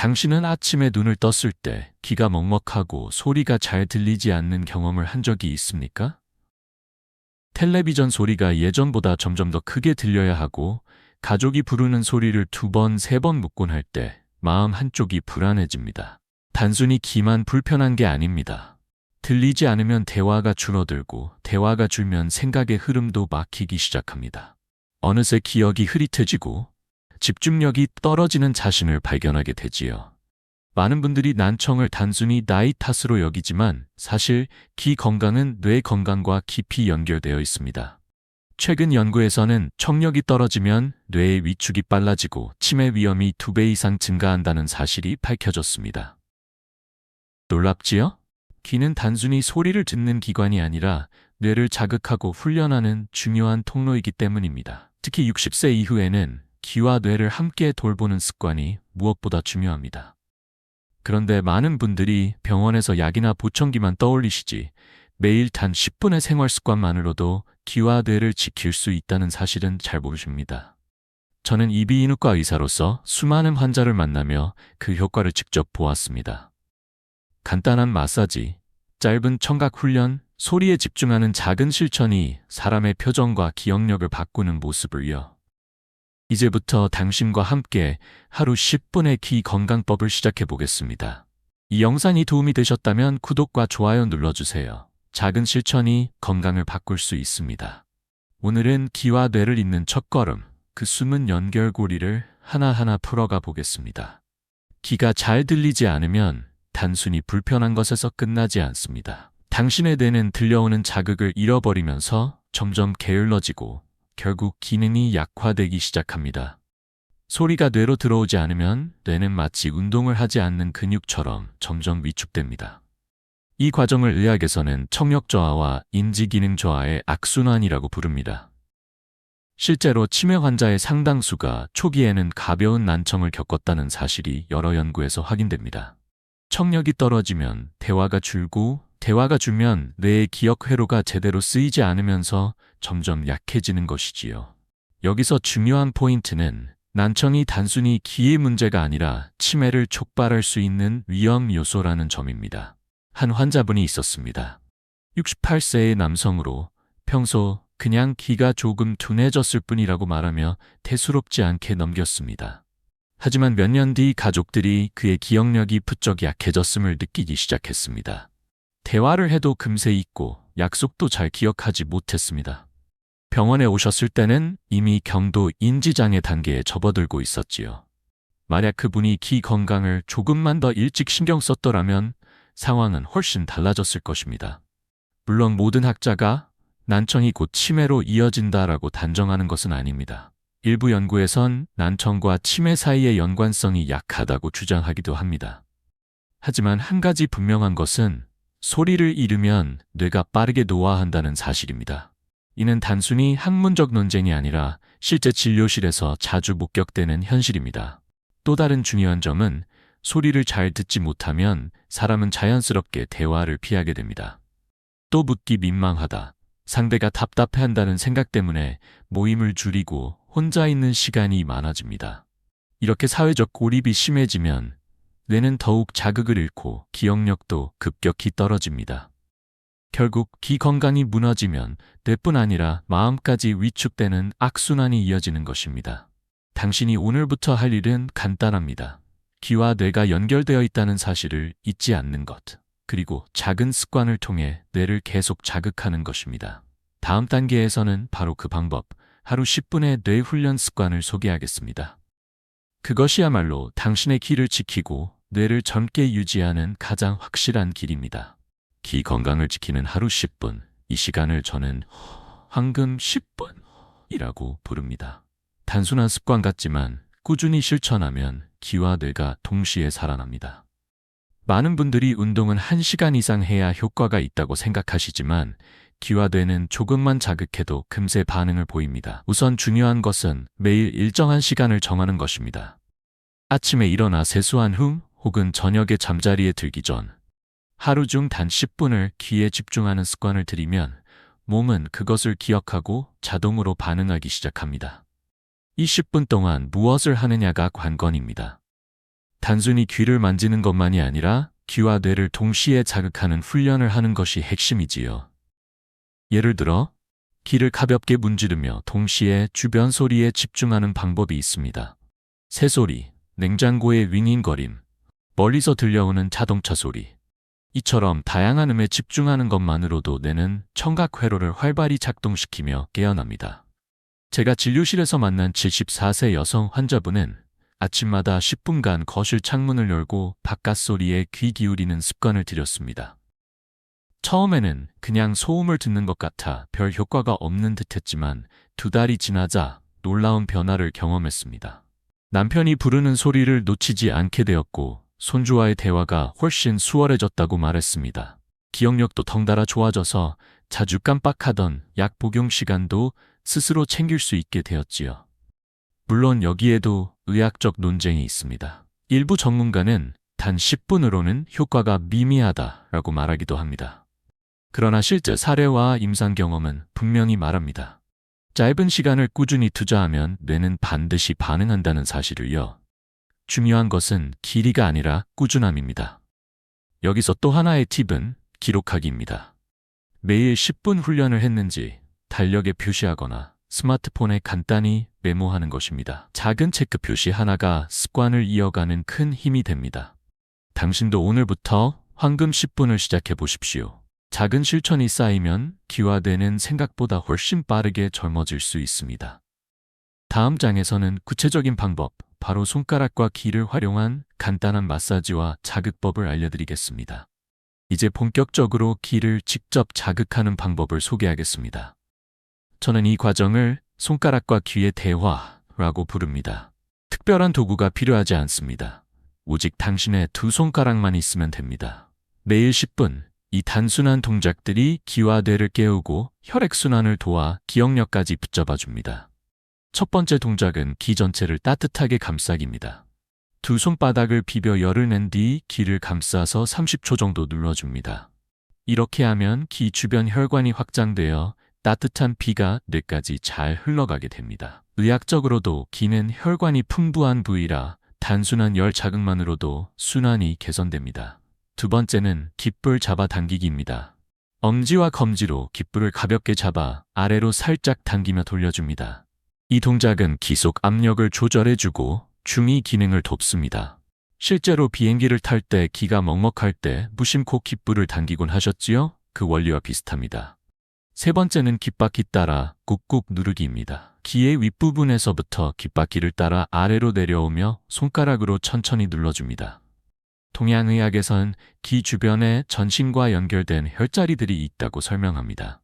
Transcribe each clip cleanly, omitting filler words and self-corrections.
당신은 아침에 눈을 떴을 때 귀가 먹먹하고 소리가 잘 들리지 않는 경험을 한 적이 있습니까? 텔레비전 소리가 예전보다 점점 더 크게 들려야 하고 가족이 부르는 소리를 2번, 3번 묻곤 할 때 마음 한쪽이 불안해집니다. 단순히 귀만 불편한 게 아닙니다. 들리지 않으면 대화가 줄어들고 대화가 줄면 생각의 흐름도 막히기 시작합니다. 어느새 기억이 흐릿해지고 집중력이 떨어지는 자신을 발견하게 되지요. 많은 분들이 난청을 단순히 나이 탓으로 여기지만 사실 귀 건강은 뇌 건강과 깊이 연결되어 있습니다. 최근 연구에서는 청력이 떨어지면 뇌의 위축이 빨라지고 치매 위험이 2배 이상 증가한다는 사실이 밝혀졌습니다. 놀랍지요? 귀는 단순히 소리를 듣는 기관이 아니라 뇌를 자극하고 훈련하는 중요한 통로이기 때문입니다. 특히 60세 이후에는 귀와 뇌를 함께 돌보는 습관이 무엇보다 중요합니다. 그런데 많은 분들이 병원에서 약이나 보청기만 떠올리시지 매일 단 10분의 생활 습관만으로도 귀와 뇌를 지킬 수 있다는 사실은 잘 모르십니다. 저는 이비인후과 의사로서 수많은 환자를 만나며 그 효과를 직접 보았습니다. 간단한 마사지, 짧은 청각 훈련, 소리에 집중하는 작은 실천이 사람의 표정과 기억력을 바꾸는 모습을요. 이제부터 당신과 함께 하루 10분의 귀 건강법을 시작해 보겠습니다. 이 영상이 도움이 되셨다면 구독과 좋아요 눌러주세요. 작은 실천이 건강을 바꿀 수 있습니다. 오늘은 귀와 뇌를 잇는 첫걸음, 그 숨은 연결고리를 하나하나 풀어가 보겠습니다. 귀가 잘 들리지 않으면 단순히 불편한 것에서 끝나지 않습니다. 당신의 뇌는 들려오는 자극을 잃어버리면서 점점 게을러지고 결국 기능이 약화되기 시작합니다. 소리가 뇌로 들어오지 않으면 뇌는 마치 운동을 하지 않는 근육처럼 점점 위축됩니다. 이 과정을 의학에서는 청력 저하와 인지 기능 저하의 악순환이라고 부릅니다. 실제로 치매 환자의 상당수가 초기에는 가벼운 난청을 겪었다는 사실이 여러 연구에서 확인됩니다. 청력이 떨어지면 대화가 줄고 대화가 줄면 뇌의 기억 회로가 제대로 쓰이지 않으면서 점점 약해지는 것이지요. 여기서 중요한 포인트는 난청이 단순히 귀의 문제가 아니라 치매를 촉발할 수 있는 위험 요소라는 점입니다. 한 환자분이 있었습니다. 68세의 남성으로 평소 그냥 귀가 조금 둔해졌을 뿐이라고 말하며 대수롭지 않게 넘겼습니다. 하지만 몇 년 뒤 가족들이 그의 기억력이 부쩍 약해졌음을 느끼기 시작했습니다. 대화를 해도 금세 잊고 약속도 잘 기억하지 못했습니다. 병원에 오셨을 때는 이미 경도 인지장애 단계에 접어들고 있었지요. 만약 그분이 귀 건강을 조금만 더 일찍 신경 썼더라면 상황은 훨씬 달라졌을 것입니다. 물론 모든 학자가 난청이 곧 치매로 이어진다라고 단정하는 것은 아닙니다. 일부 연구에선 난청과 치매 사이의 연관성이 약하다고 주장하기도 합니다. 하지만 한 가지 분명한 것은 소리를 잃으면 뇌가 빠르게 노화한다는 사실입니다. 이는 단순히 학문적 논쟁이 아니라 실제 진료실에서 자주 목격되는 현실입니다. 또 다른 중요한 점은 소리를 잘 듣지 못하면 사람은 자연스럽게 대화를 피하게 됩니다. 또 묻기 민망하다, 상대가 답답해한다는 생각 때문에 모임을 줄이고 혼자 있는 시간이 많아집니다. 이렇게 사회적 고립이 심해지면 뇌는 더욱 자극을 잃고 기억력도 급격히 떨어집니다. 결국 귀 건강이 무너지면 뇌뿐 아니라 마음까지 위축되는 악순환이 이어지는 것입니다. 당신이 오늘부터 할 일은 간단합니다. 귀와 뇌가 연결되어 있다는 사실을 잊지 않는 것, 그리고 작은 습관을 통해 뇌를 계속 자극하는 것입니다. 다음 단계에서는 바로 그 방법, 하루 10분의 뇌 훈련 습관을 소개하겠습니다. 그것이야말로 당신의 귀를 지키고 뇌를 젊게 유지하는 가장 확실한 길입니다. 귀 건강을 지키는 하루 10분, 이 시간을 저는 황금 10분이라고 부릅니다. 단순한 습관 같지만 꾸준히 실천하면 귀와 뇌가 동시에 살아납니다. 많은 분들이 운동은 1시간 이상 해야 효과가 있다고 생각하시지만 귀와 뇌는 조금만 자극해도 금세 반응을 보입니다. 우선 중요한 것은 매일 일정한 시간을 정하는 것입니다. 아침에 일어나 세수한 후 혹은 저녁에 잠자리에 들기 전 하루 중 단 10분을 귀에 집중하는 습관을 들이면 몸은 그것을 기억하고 자동으로 반응하기 시작합니다. 이 10분 동안 무엇을 하느냐가 관건입니다. 단순히 귀를 만지는 것만이 아니라 귀와 뇌를 동시에 자극하는 훈련을 하는 것이 핵심이지요. 예를 들어, 귀를 가볍게 문지르며 동시에 주변 소리에 집중하는 방법이 있습니다. 새소리, 냉장고의 윙윙거림, 멀리서 들려오는 자동차 소리. 이처럼 다양한 음에 집중하는 것만으로도 뇌는 청각 회로를 활발히 작동시키며 깨어납니다. 제가 진료실에서 만난 74세 여성 환자분은 아침마다 10분간 거실 창문을 열고 바깥 소리에 귀 기울이는 습관을 들였습니다. 처음에는 그냥 소음을 듣는 것 같아 별 효과가 없는 듯 했지만 2달이 지나자 놀라운 변화를 경험했습니다. 남편이 부르는 소리를 놓치지 않게 되었고 손주와의 대화가 훨씬 수월해졌다고 말했습니다. 기억력도 덩달아 좋아져서 자주 깜빡하던 약 복용 시간도 스스로 챙길 수 있게 되었지요. 물론 여기에도 의학적 논쟁이 있습니다. 일부 전문가는 단 10분으로는 효과가 미미하다라고 말하기도 합니다. 그러나 실제 사례와 임상 경험은 분명히 말합니다. 짧은 시간을 꾸준히 투자하면 뇌는 반드시 반응한다는 사실을요. 중요한 것은 길이가 아니라 꾸준함입니다. 여기서 또 하나의 팁은 기록하기입니다. 매일 10분 훈련을 했는지 달력에 표시하거나 스마트폰에 간단히 메모하는 것입니다. 작은 체크 표시 하나가 습관을 이어가는 큰 힘이 됩니다. 당신도 오늘부터 황금 10분을 시작해 보십시오. 작은 실천이 쌓이면 귀와 뇌는 생각보다 훨씬 빠르게 젊어질 수 있습니다. 다음 장에서는 구체적인 방법, 바로 손가락과 귀를 활용한 간단한 마사지와 자극법을 알려드리겠습니다. 이제 본격적으로 귀를 직접 자극하는 방법을 소개하겠습니다. 저는 이 과정을 손가락과 귀의 대화라고 부릅니다. 특별한 도구가 필요하지 않습니다. 오직 당신의 두 손가락만 있으면 됩니다. 매일 10분, 이 단순한 동작들이 귀와 뇌를 깨우고 혈액순환을 도와 기억력까지 붙잡아 줍니다. 첫 번째 동작은 귀 전체를 따뜻하게 감싸기입니다. 두 손바닥을 비벼 열을 낸 뒤 귀를 감싸서 30초 정도 눌러줍니다. 이렇게 하면 귀 주변 혈관이 확장되어 따뜻한 피가 뇌까지 잘 흘러가게 됩니다. 의학적으로도 귀는 혈관이 풍부한 부위라 단순한 열 자극만으로도 순환이 개선됩니다. 두 번째는 귓불 잡아당기기입니다. 엄지와 검지로 귓불을 가볍게 잡아 아래로 살짝 당기며 돌려줍니다. 이 동작은 귀 속 압력을 조절해주고 중이 기능을 돕습니다. 실제로 비행기를 탈 때 귀가 먹먹할 때 무심코 귓불을 당기곤 하셨지요? 그 원리와 비슷합니다. 세 번째는 귓바퀴 따라 꾹꾹 누르기입니다. 귀의 윗부분에서부터 귓바퀴를 따라 아래로 내려오며 손가락으로 천천히 눌러줍니다. 동양의학에선 귀 주변에 전신과 연결된 혈자리들이 있다고 설명합니다.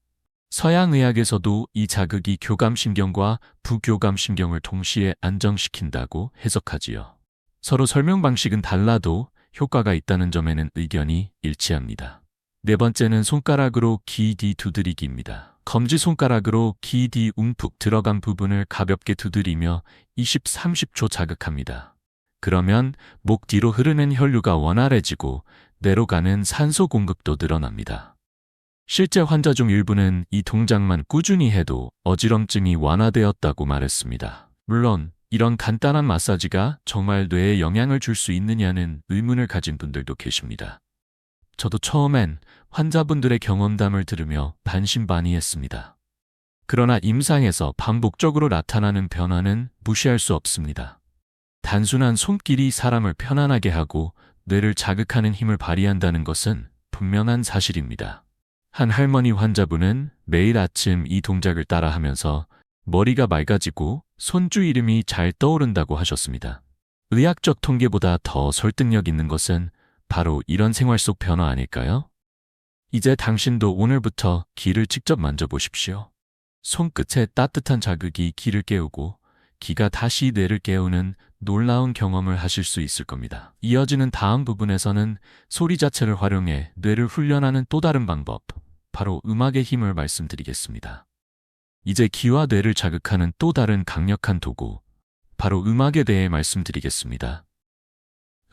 서양의학에서도 이 자극이 교감신경과 부교감신경을 동시에 안정시킨다고 해석하지요. 서로 설명 방식은 달라도 효과가 있다는 점에는 의견이 일치합니다. 네 번째는 손가락으로 귀 뒤 두드리기입니다. 검지손가락으로 귀 뒤 움푹 들어간 부분을 가볍게 두드리며 20-30초 자극합니다. 그러면 목 뒤로 흐르는 혈류가 원활해지고 뇌로 가는 산소 공급도 늘어납니다. 실제 환자 중 일부는 이 동작만 꾸준히 해도 어지럼증이 완화되었다고 말했습니다. 물론 이런 간단한 마사지가 정말 뇌에 영향을 줄 수 있느냐는 의문을 가진 분들도 계십니다. 저도 처음엔 환자분들의 경험담을 들으며 반신반의했습니다. 그러나 임상에서 반복적으로 나타나는 변화는 무시할 수 없습니다. 단순한 손길이 사람을 편안하게 하고 뇌를 자극하는 힘을 발휘한다는 것은 분명한 사실입니다. 한 할머니 환자분은 매일 아침 이 동작을 따라하면서 머리가 맑아지고 손주 이름이 잘 떠오른다고 하셨습니다. 의학적 통계보다 더 설득력 있는 것은 바로 이런 생활 속 변화 아닐까요? 이제 당신도 오늘부터 귀를 직접 만져보십시오. 손끝의 따뜻한 자극이 귀를 깨우고 귀가 다시 뇌를 깨우는 놀라운 경험을 하실 수 있을 겁니다. 이어지는 다음 부분에서는 소리 자체를 활용해 뇌를 훈련하는 또 다른 방법, 바로 음악의 힘을 말씀드리겠습니다. 이제 귀와 뇌를 자극하는 또 다른 강력한 도구, 바로 음악에 대해 말씀드리겠습니다.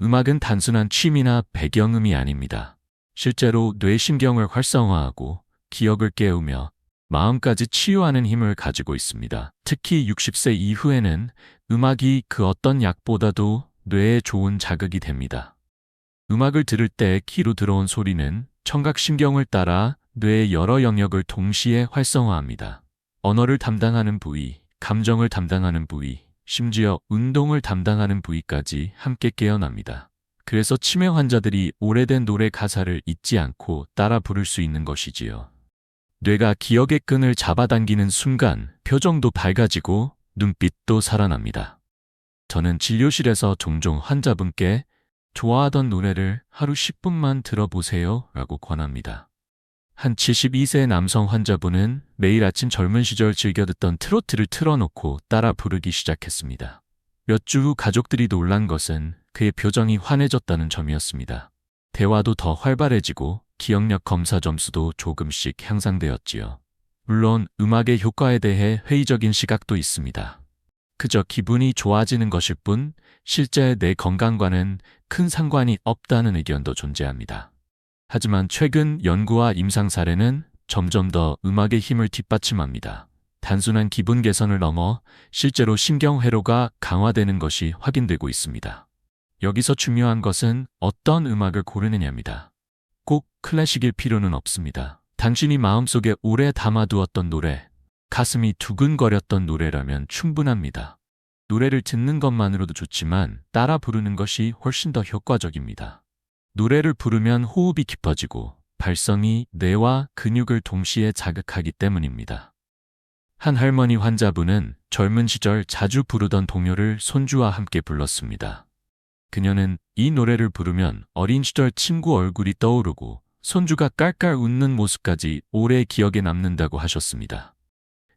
음악은 단순한 취미나 배경음이 아닙니다. 실제로 뇌신경을 활성화하고 기억을 깨우며 마음까지 치유하는 힘을 가지고 있습니다. 특히 60세 이후에는 음악이 그 어떤 약보다도 뇌에 좋은 자극이 됩니다. 음악을 들을 때 귀로 들어온 소리는 청각신경을 따라 뇌의 여러 영역을 동시에 활성화합니다. 언어를 담당하는 부위, 감정을 담당하는 부위, 심지어 운동을 담당하는 부위까지 함께 깨어납니다. 그래서 치매 환자들이 오래된 노래 가사를 잊지 않고 따라 부를 수 있는 것이지요. 뇌가 기억의 끈을 잡아당기는 순간 표정도 밝아지고 눈빛도 살아납니다. 저는 진료실에서 종종 환자분께 좋아하던 노래를 하루 10분만 들어보세요 라고 권합니다. 한 72세 남성 환자분은 매일 아침 젊은 시절 즐겨 듣던 트로트를 틀어놓고 따라 부르기 시작했습니다. 몇 주 후 가족들이 놀란 것은 그의 표정이 환해졌다는 점이었습니다. 대화도 더 활발해지고 기억력 검사 점수도 조금씩 향상되었지요. 물론 음악의 효과에 대해 회의적인 시각도 있습니다. 그저 기분이 좋아지는 것일 뿐 실제 내 건강과는 큰 상관이 없다는 의견도 존재합니다. 하지만 최근 연구와 임상 사례는 점점 더 음악의 힘을 뒷받침합니다. 단순한 기분 개선을 넘어 실제로 신경회로가 강화되는 것이 확인되고 있습니다. 여기서 중요한 것은 어떤 음악을 고르느냐입니다. 꼭 클래식일 필요는 없습니다. 당신이 마음속에 오래 담아두었던 노래, 가슴이 두근거렸던 노래라면 충분합니다. 노래를 듣는 것만으로도 좋지만 따라 부르는 것이 훨씬 더 효과적입니다. 노래를 부르면 호흡이 깊어지고 발성이 뇌와 근육을 동시에 자극하기 때문입니다. 한 할머니 환자분은 젊은 시절 자주 부르던 동요를 손주와 함께 불렀습니다. 그녀는 이 노래를 부르면 어린 시절 친구 얼굴이 떠오르고 손주가 깔깔 웃는 모습까지 오래 기억에 남는다고 하셨습니다.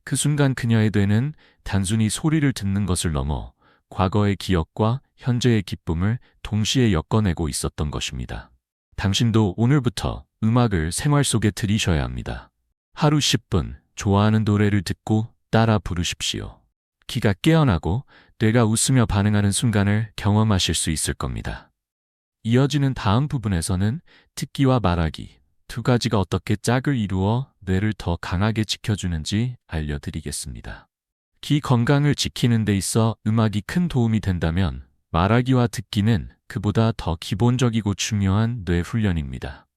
그 순간 그녀의 뇌는 단순히 소리를 듣는 것을 넘어 과거의 기억과 현재의 기쁨을 동시에 엮어내고 있었던 것입니다. 당신도 오늘부터 음악을 생활 속에 들이셔야 합니다. 하루 10분 좋아하는 노래를 듣고 따라 부르십시오. 귀가 깨어나고 뇌가 웃으며 반응하는 순간을 경험하실 수 있을 겁니다. 이어지는 다음 부분에서는 듣기와 말하기 두 가지가 어떻게 짝을 이루어 뇌를 더 강하게 지켜주는지 알려드리겠습니다. 귀 건강을 지키는 데 있어 음악이 큰 도움이 된다면 말하기와 듣기는 그보다 더 기본적이고 중요한 뇌 훈련입니다.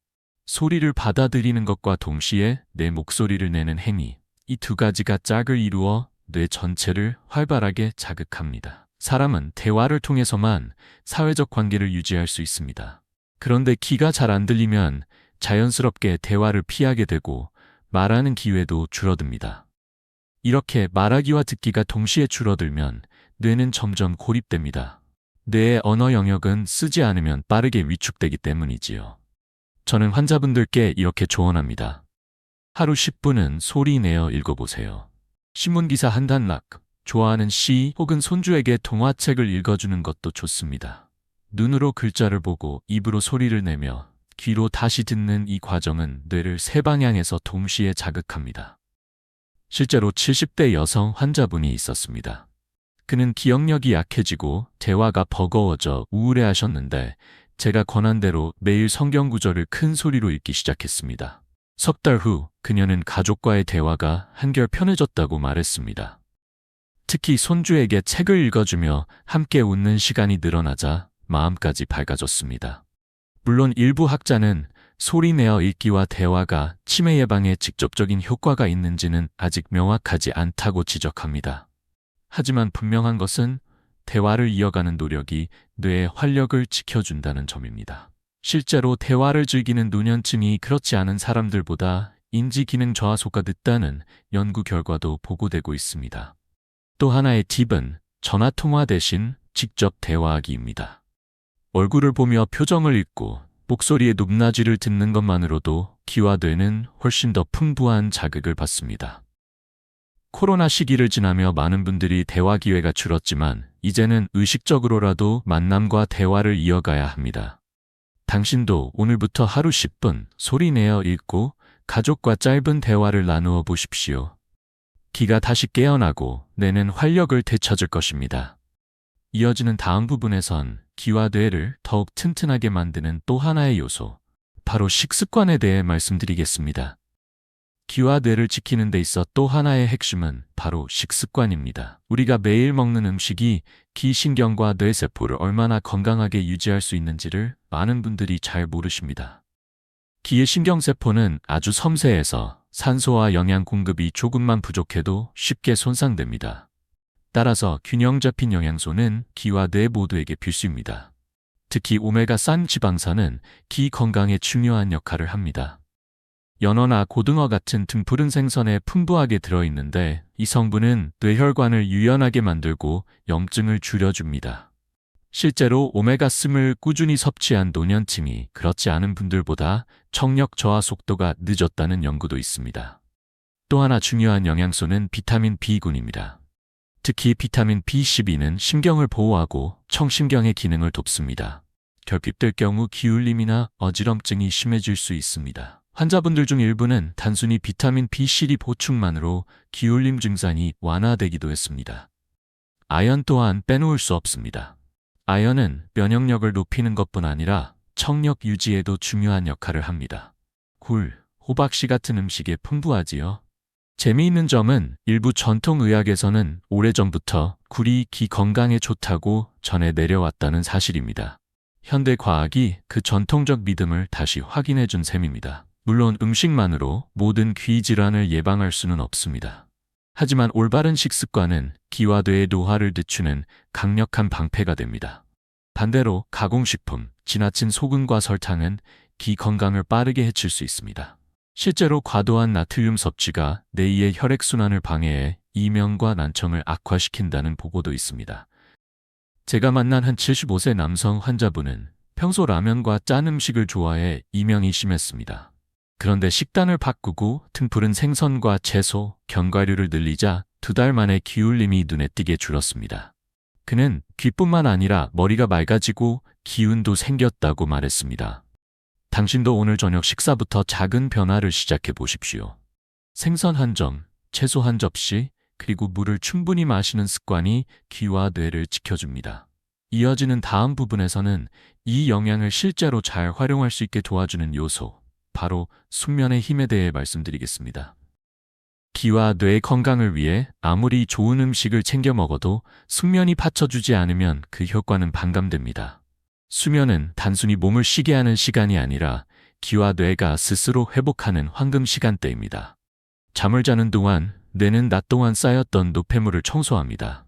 소리를 받아들이는 것과 동시에 내 목소리를 내는 행위, 이 두 가지가 짝을 이루어 뇌 전체를 활발하게 자극합니다. 사람은 대화를 통해서만 사회적 관계를 유지할 수 있습니다. 그런데 귀가 잘 안 들리면 자연스럽게 대화를 피하게 되고 말하는 기회도 줄어듭니다. 이렇게 말하기와 듣기가 동시에 줄어들면 뇌는 점점 고립됩니다. 뇌의 언어 영역은 쓰지 않으면 빠르게 위축되기 때문이지요. 저는 환자분들께 이렇게 조언합니다. 하루 10분은 소리 내어 읽어보세요. 신문기사 한 단락, 좋아하는 시 혹은 손주에게 동화책을 읽어주는 것도 좋습니다. 눈으로 글자를 보고 입으로 소리를 내며 귀로 다시 듣는 이 과정은 뇌를 세 방향에서 동시에 자극합니다. 실제로 70대 여성 환자분이 있었습니다. 그는 기억력이 약해지고 대화가 버거워져 우울해하셨는데 제가 권한 대로 매일 성경 구절을 큰 소리로 읽기 시작했습니다. 석 달 후 그녀는 가족과의 대화가 한결 편해졌다고 말했습니다. 특히 손주에게 책을 읽어주며 함께 웃는 시간이 늘어나자 마음까지 밝아졌습니다. 물론 일부 학자는 소리 내어 읽기와 대화가 치매 예방에 직접적인 효과가 있는지는 아직 명확하지 않다고 지적합니다. 하지만 분명한 것은 대화를 이어가는 노력이 뇌의 활력을 지켜준다는 점입니다. 실제로 대화를 즐기는 노년층이 그렇지 않은 사람들보다 인지 기능 저하소가 늦다는 연구 결과도 보고되고 있습니다. 또 하나의 팁은 전화통화 대신 직접 대화하기입니다. 얼굴을 보며 표정을 읽고 목소리의 높낮이를 듣는 것만으로도 귀와 뇌는 훨씬 더 풍부한 자극을 받습니다. 코로나 시기를 지나며 많은 분들이 대화 기회가 줄었지만 이제는 의식적으로라도 만남과 대화를 이어가야 합니다. 당신도 오늘부터 하루 10분 소리 내어 읽고 가족과 짧은 대화를 나누어 보십시오. 귀가 다시 깨어나고 뇌는 활력을 되찾을 것입니다. 이어지는 다음 부분에선 귀와 뇌를 더욱 튼튼하게 만드는 또 하나의 요소, 바로 식습관에 대해 말씀드리겠습니다. 귀와 뇌를 지키는 데 있어 또 하나의 핵심은 바로 식습관입니다. 우리가 매일 먹는 음식이 귀 신경과 뇌세포를 얼마나 건강하게 유지할 수 있는지를 많은 분들이 잘 모르십니다. 귀의 신경세포는 아주 섬세해서 산소와 영양 공급이 조금만 부족해도 쉽게 손상됩니다. 따라서 균형 잡힌 영양소는 귀와 뇌 모두에게 필수입니다. 특히 오메가3 지방산은 귀 건강에 중요한 역할을 합니다. 연어나 고등어 같은 등푸른 생선에 풍부하게 들어있는데 이 성분은 뇌혈관을 유연하게 만들고 염증을 줄여줍니다. 실제로 오메가3을 꾸준히 섭취한 노년층이 그렇지 않은 분들보다 청력 저하 속도가 늦었다는 연구도 있습니다. 또 하나 중요한 영양소는 비타민 B군입니다. 특히 비타민 B12는 신경을 보호하고 청신경의 기능을 돕습니다. 결핍될 경우 기울림이나 어지럼증이 심해질 수 있습니다. 환자분들 중 일부는 단순히 비타민 B12 보충만으로 기울림 증상이 완화되기도 했습니다. 아연 또한 빼놓을 수 없습니다. 아연은 면역력을 높이는 것뿐 아니라 청력 유지에도 중요한 역할을 합니다. 굴, 호박씨 같은 음식에 풍부하지요. 재미있는 점은 일부 전통의학에서는 오래전부터 굴이 귀 건강에 좋다고 전해 내려왔다는 사실입니다. 현대 과학이 그 전통적 믿음을 다시 확인해 준 셈입니다. 물론 음식만으로 모든 귀 질환을 예방할 수는 없습니다. 하지만 올바른 식습관은 귀와 뇌의 노화를 늦추는 강력한 방패가 됩니다. 반대로 가공식품, 지나친 소금과 설탕은 귀 건강을 빠르게 해칠 수 있습니다. 실제로 과도한 나트륨 섭취가 뇌의 혈액순환을 방해해 이명과 난청을 악화시킨다는 보고도 있습니다. 제가 만난 한 75세 남성 환자분은 평소 라면과 짠 음식을 좋아해 이명이 심했습니다. 그런데 식단을 바꾸고 등푸른 생선과 채소, 견과류를 늘리자 2달 만에 기울림이 눈에 띄게 줄었습니다. 그는 귀뿐만 아니라 머리가 맑아지고 기운도 생겼다고 말했습니다. 당신도 오늘 저녁 식사부터 작은 변화를 시작해 보십시오. 생선 한 점, 채소 한 접시, 그리고 물을 충분히 마시는 습관이 귀와 뇌를 지켜줍니다. 이어지는 다음 부분에서는 이 영양을 실제로 잘 활용할 수 있게 도와주는 요소, 바로 숙면의 힘에 대해 말씀드리겠습니다. 귀와 뇌 건강을 위해 아무리 좋은 음식을 챙겨 먹어도 숙면이 받쳐주지 않으면 그 효과는 반감됩니다. 수면은 단순히 몸을 쉬게 하는 시간이 아니라 귀와 뇌가 스스로 회복하는 황금 시간대입니다. 잠을 자는 동안 뇌는 낮 동안 쌓였던 노폐물을 청소합니다.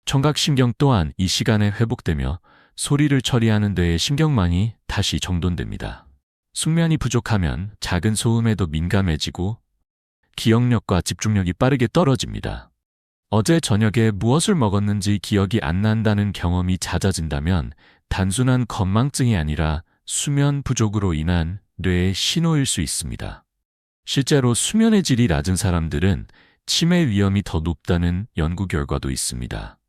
청각신경 또한 이 시간에 회복되며 소리를 처리하는 뇌의 신경망이 다시 정돈됩니다. 숙면이 부족하면 작은 소음에도 민감해지고 기억력과 집중력이 빠르게 떨어집니다. 어제 저녁에 무엇을 먹었는지 기억이 안 난다는 경험이 잦아진다면 단순한 건망증이 아니라 수면 부족으로 인한 뇌의 신호일 수 있습니다. 실제로 수면의 질이 낮은 사람들은 치매 위험이 더 높다는 연구 결과도 있습니다.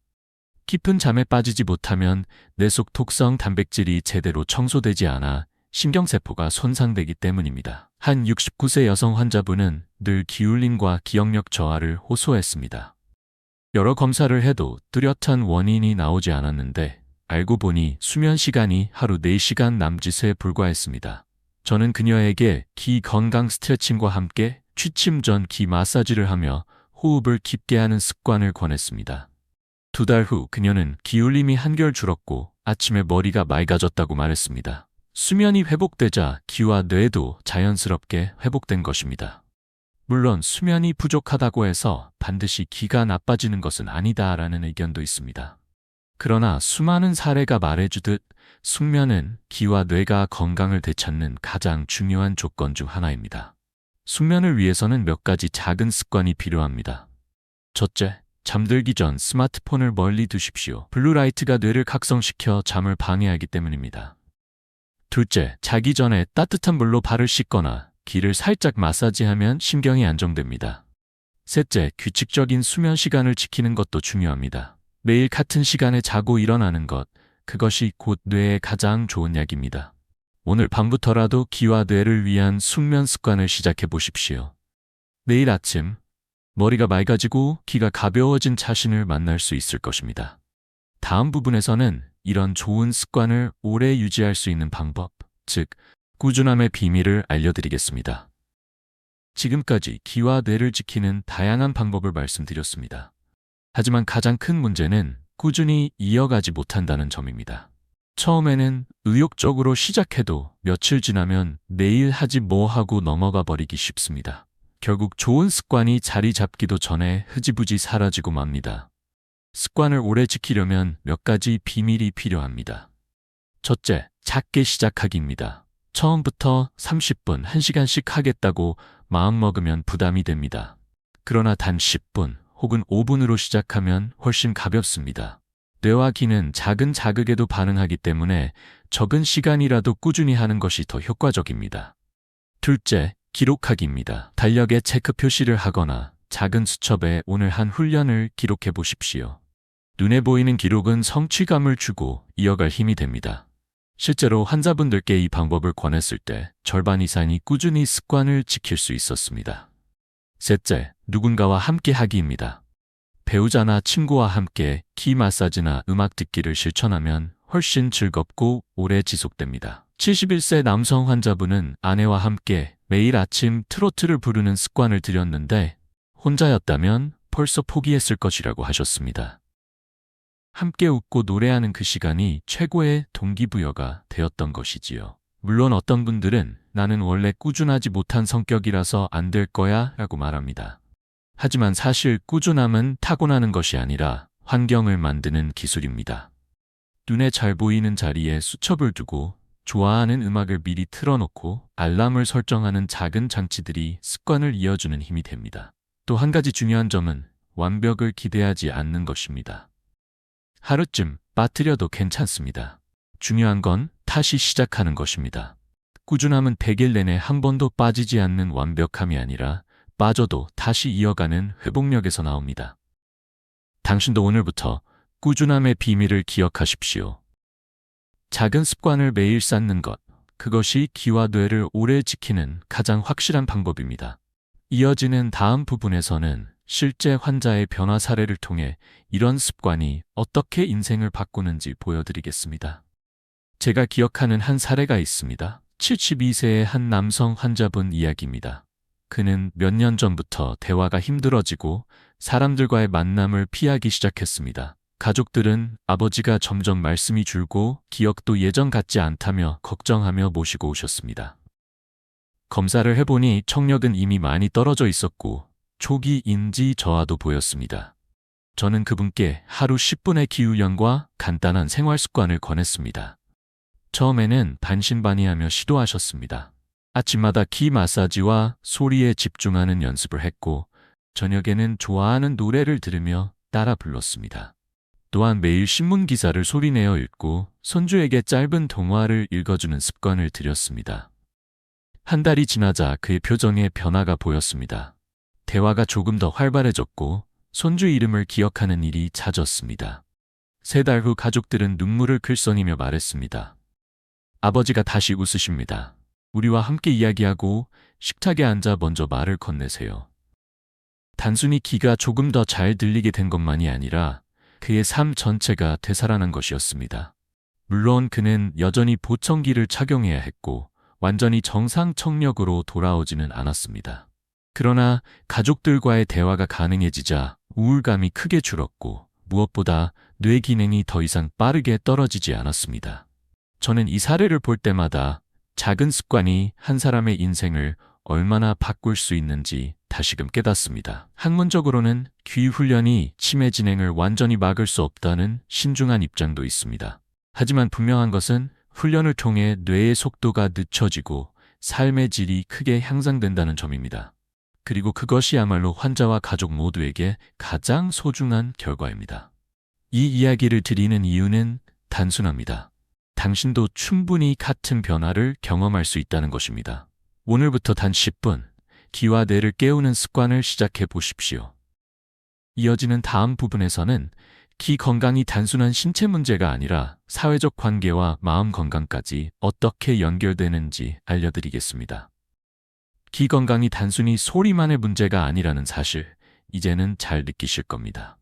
깊은 잠에 빠지지 못하면 뇌 속 독성 단백질이 제대로 청소되지 않아 신경세포가 손상되기 때문입니다. 한 69세 여성 환자분은 늘 기울림과 기억력 저하를 호소했습니다. 여러 검사를 해도 뚜렷한 원인이 나오지 않았는데 알고 보니 수면 시간이 하루 4시간 남짓에 불과했습니다. 저는 그녀에게 귀 건강 스트레칭과 함께 취침 전 귀 마사지를 하며 호흡을 깊게 하는 습관을 권했습니다. 2달 후 그녀는 기울림이 한결 줄었고 아침에 머리가 맑아졌다고 말했습니다. 수면이 회복되자 귀와 뇌도 자연스럽게 회복된 것입니다. 물론 수면이 부족하다고 해서 반드시 귀가 나빠지는 것은 아니다라는 의견도 있습니다. 그러나 수많은 사례가 말해주듯 숙면은 귀와 뇌가 건강을 되찾는 가장 중요한 조건 중 하나입니다. 숙면을 위해서는 몇 가지 작은 습관이 필요합니다. 첫째, 잠들기 전 스마트폰을 멀리 두십시오. 블루라이트가 뇌를 각성시켜 잠을 방해하기 때문입니다. 둘째, 자기 전에 따뜻한 물로 발을 씻거나 귀를 살짝 마사지하면 신경이 안정됩니다. 셋째, 규칙적인 수면 시간을 지키는 것도 중요합니다. 매일 같은 시간에 자고 일어나는 것, 그것이 곧 뇌에 가장 좋은 약입니다. 오늘 밤부터라도 귀와 뇌를 위한 숙면 습관을 시작해 보십시오. 내일 아침, 머리가 맑아지고 귀가 가벼워진 자신을 만날 수 있을 것입니다. 다음 부분에서는 이런 좋은 습관을 오래 유지할 수 있는 방법, 즉 꾸준함의 비밀을 알려드리겠습니다. 지금까지 귀와 뇌를 지키는 다양한 방법을 말씀드렸습니다. 하지만 가장 큰 문제는 꾸준히 이어가지 못한다는 점입니다. 처음에는 의욕적으로 시작해도 며칠 지나면 내일 하지 뭐 하고 넘어가 버리기 쉽습니다. 결국 좋은 습관이 자리 잡기도 전에 흐지부지 사라지고 맙니다. 습관을 오래 지키려면 몇 가지 비밀이 필요합니다. 첫째, 작게 시작하기입니다. 처음부터 30분, 1시간씩 하겠다고 마음먹으면 부담이 됩니다. 그러나 단 10분 혹은 5분으로 시작하면 훨씬 가볍습니다. 뇌와 귀는 작은 자극에도 반응하기 때문에 적은 시간이라도 꾸준히 하는 것이 더 효과적입니다. 둘째, 기록하기입니다. 달력에 체크 표시를 하거나 작은 수첩에 오늘 한 훈련을 기록해 보십시오. 눈에 보이는 기록은 성취감을 주고 이어갈 힘이 됩니다. 실제로 환자분들께 이 방법을 권했을 때 절반 이상이 꾸준히 습관을 지킬 수 있었습니다. 셋째, 누군가와 함께 하기입니다. 배우자나 친구와 함께 귀 마사지나 음악 듣기를 실천하면 훨씬 즐겁고 오래 지속됩니다. 71세 남성 환자분은 아내와 함께 매일 아침 트로트를 부르는 습관을 들였는데 혼자였다면 벌써 포기했을 것이라고 하셨습니다. 함께 웃고 노래하는 그 시간이 최고의 동기부여가 되었던 것이지요. 물론 어떤 분들은 나는 원래 꾸준하지 못한 성격이라서 안 될 거야 라고 말합니다. 하지만 사실 꾸준함은 타고나는 것이 아니라 환경을 만드는 기술입니다. 눈에 잘 보이는 자리에 수첩을 두고 좋아하는 음악을 미리 틀어놓고 알람을 설정하는 작은 장치들이 습관을 이어주는 힘이 됩니다. 또 한 가지 중요한 점은 완벽을 기대하지 않는 것입니다. 하루쯤 빠뜨려도 괜찮습니다. 중요한 건 다시 시작하는 것입니다. 꾸준함은 100일 내내 한 번도 빠지지 않는 완벽함이 아니라 빠져도 다시 이어가는 회복력에서 나옵니다. 당신도 오늘부터 꾸준함의 비밀을 기억하십시오. 작은 습관을 매일 쌓는 것, 그것이 귀와 뇌를 오래 지키는 가장 확실한 방법입니다. 이어지는 다음 부분에서는 실제 환자의 변화 사례를 통해 이런 습관이 어떻게 인생을 바꾸는지 보여드리겠습니다. 제가 기억하는 한 사례가 있습니다. 72세의 한 남성 환자분 이야기입니다. 그는 몇 년 전부터 대화가 힘들어지고 사람들과의 만남을 피하기 시작했습니다. 가족들은 아버지가 점점 말씀이 줄고 기억도 예전 같지 않다며 걱정하며 모시고 오셨습니다. 검사를 해보니 청력은 이미 많이 떨어져 있었고 초기 인지 저하도 보였습니다. 저는 그분께 하루 10분의 기후련과 간단한 생활 습관을 권했습니다. 처음에는 반신반의하며 시도하셨습니다. 아침마다 귀 마사지와 소리에 집중하는 연습을 했고 저녁에는 좋아하는 노래를 들으며 따라 불렀습니다. 또한 매일 신문 기사를 소리내어 읽고 손주에게 짧은 동화를 읽어주는 습관을 들였습니다. 한 달이 지나자 그의 표정에 변화가 보였습니다. 대화가 조금 더 활발해졌고 손주 이름을 기억하는 일이 잦았습니다. 3달 후 가족들은 눈물을 글썽이며 말했습니다. 아버지가 다시 웃으십니다. 우리와 함께 이야기하고 식탁에 앉아 먼저 말을 건네세요. 단순히 귀가 조금 더 잘 들리게 된 것만이 아니라 그의 삶 전체가 되살아난 것이었습니다. 물론 그는 여전히 보청기를 착용해야 했고 완전히 정상 청력으로 돌아오지는 않았습니다. 그러나 가족들과의 대화가 가능해지자 우울감이 크게 줄었고 무엇보다 뇌 기능이 더 이상 빠르게 떨어지지 않았습니다. 저는 이 사례를 볼 때마다 작은 습관이 한 사람의 인생을 얼마나 바꿀 수 있는지 다시금 깨닫습니다. 학문적으로는 귀 훈련이 치매 진행을 완전히 막을 수 없다는 신중한 입장도 있습니다. 하지만 분명한 것은 훈련을 통해 뇌의 속도가 늦춰지고 삶의 질이 크게 향상된다는 점입니다. 그리고 그것이야말로 환자와 가족 모두에게 가장 소중한 결과입니다. 이 이야기를 드리는 이유는 단순합니다. 당신도 충분히 같은 변화를 경험할 수 있다는 것입니다. 오늘부터 단 10분, 귀와 뇌를 깨우는 습관을 시작해 보십시오. 이어지는 다음 부분에서는 귀 건강이 단순한 신체 문제가 아니라 사회적 관계와 마음 건강까지 어떻게 연결되는지 알려드리겠습니다. 귀 건강이 단순히 소리만의 문제가 아니라는 사실, 이제는 잘 느끼실 겁니다.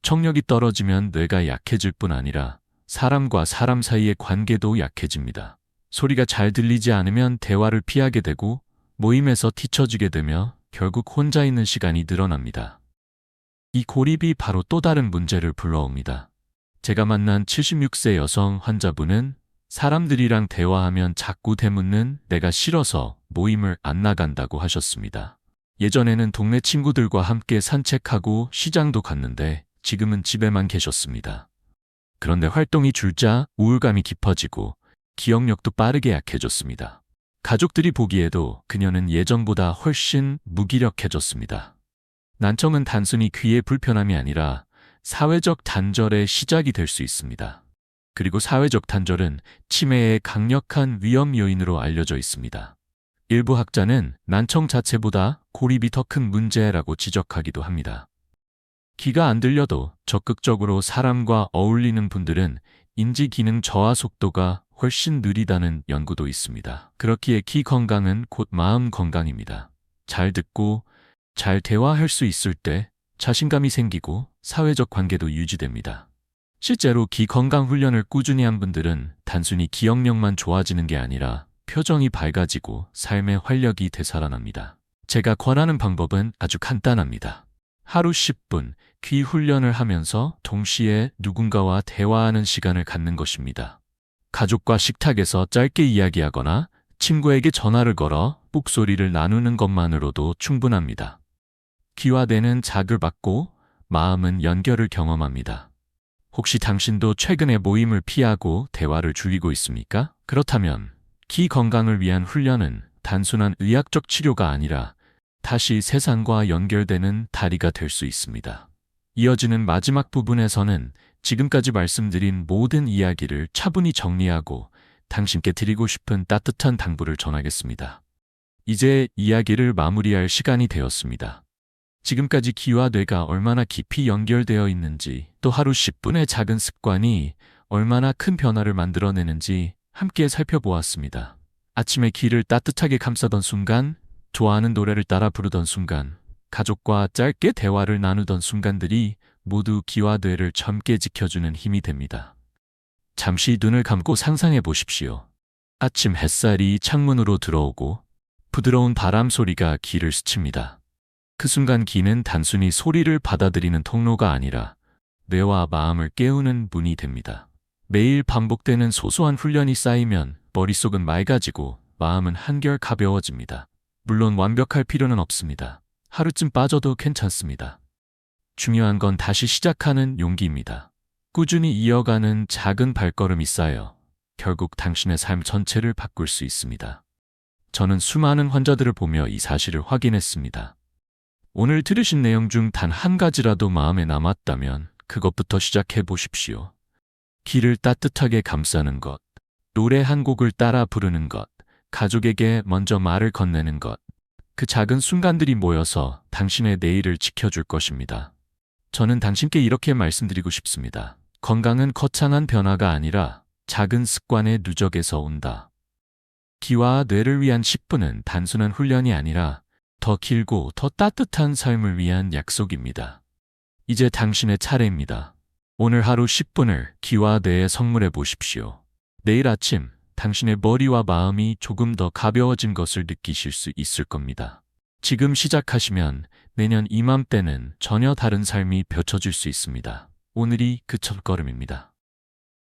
청력이 떨어지면 뇌가 약해질 뿐 아니라 사람과 사람 사이의 관계도 약해집니다. 소리가 잘 들리지 않으면 대화를 피하게 되고 모임에서 뒤처지게 되며 결국 혼자 있는 시간이 늘어납니다. 이 고립이 바로 또 다른 문제를 불러옵니다. 제가 만난 76세 여성 환자분은 사람들이랑 대화하면 자꾸 되묻는 내가 싫어서 모임을 안 나간다고 하셨습니다. 예전에는 동네 친구들과 함께 산책하고 시장도 갔는데 지금은 집에만 계셨습니다. 그런데 활동이 줄자 우울감이 깊어지고 기억력도 빠르게 약해졌습니다. 가족들이 보기에도 그녀는 예전보다 훨씬 무기력해졌습니다. 난청은 단순히 귀의 불편함이 아니라 사회적 단절의 시작이 될 수 있습니다. 그리고 사회적 단절은 치매의 강력한 위험 요인으로 알려져 있습니다. 일부 학자는 난청 자체보다 고립이 더 큰 문제라고 지적하기도 합니다. 귀가 안 들려도 적극적으로 사람과 어울리는 분들은 인지 기능 저하 속도가 훨씬 느리다는 연구도 있습니다. 그렇기에 귀 건강은 곧 마음 건강입니다. 잘 듣고 잘 대화할 수 있을 때 자신감이 생기고 사회적 관계도 유지됩니다. 실제로 귀 건강 훈련을 꾸준히 한 분들은 단순히 기억력만 좋아지는 게 아니라 표정이 밝아지고 삶의 활력이 되살아납니다. 제가 권하는 방법은 아주 간단합니다. 하루 10분 귀 훈련을 하면서 동시에 누군가와 대화하는 시간을 갖는 것입니다. 가족과 식탁에서 짧게 이야기하거나 친구에게 전화를 걸어 목소리를 나누는 것만으로도 충분합니다. 귀와 뇌는 자극을 받고 마음은 연결을 경험합니다. 혹시 당신도 최근에 모임을 피하고 대화를 줄이고 있습니까? 그렇다면 귀 건강을 위한 훈련은 단순한 의학적 치료가 아니라 다시 세상과 연결되는 다리가 될 수 있습니다. 이어지는 마지막 부분에서는 지금까지 말씀드린 모든 이야기를 차분히 정리하고 당신께 드리고 싶은 따뜻한 당부를 전하겠습니다. 이제 이야기를 마무리할 시간이 되었습니다. 지금까지 귀와 뇌가 얼마나 깊이 연결되어 있는지, 또 하루 10분의 작은 습관이 얼마나 큰 변화를 만들어내는지 함께 살펴보았습니다. 아침에 귀를 따뜻하게 감싸던 순간, 좋아하는 노래를 따라 부르던 순간, 가족과 짧게 대화를 나누던 순간들이 모두 귀와 뇌를 젊게 지켜주는 힘이 됩니다. 잠시 눈을 감고 상상해 보십시오. 아침 햇살이 창문으로 들어오고 부드러운 바람 소리가 귀를 스칩니다. 그 순간 귀는 단순히 소리를 받아들이는 통로가 아니라 뇌와 마음을 깨우는 문이 됩니다. 매일 반복되는 소소한 훈련이 쌓이면 머릿속은 맑아지고 마음은 한결 가벼워집니다. 물론 완벽할 필요는 없습니다. 하루쯤 빠져도 괜찮습니다. 중요한 건 다시 시작하는 용기입니다. 꾸준히 이어가는 작은 발걸음이 쌓여 결국 당신의 삶 전체를 바꿀 수 있습니다. 저는 수많은 환자들을 보며 이 사실을 확인했습니다. 오늘 들으신 내용 중 단 한 가지라도 마음에 남았다면 그것부터 시작해 보십시오. 귀를 따뜻하게 감싸는 것, 노래 한 곡을 따라 부르는 것, 가족에게 먼저 말을 건네는 것, 그 작은 순간들이 모여서 당신의 내일을 지켜줄 것입니다. 저는 당신께 이렇게 말씀드리고 싶습니다. 건강은 거창한 변화가 아니라 작은 습관의 누적에서 온다. 귀와 뇌를 위한 10분은 단순한 훈련이 아니라 더 길고 더 따뜻한 삶을 위한 약속입니다. 이제 당신의 차례입니다. 오늘 하루 10분을 귀와 뇌에 선물해 보십시오. 내일 아침 당신의 머리와 마음이 조금 더 가벼워진 것을 느끼실 수 있을 겁니다. 지금 시작하시면 내년 이맘때는 전혀 다른 삶이 펼쳐질 수 있습니다. 오늘이 그 첫걸음입니다.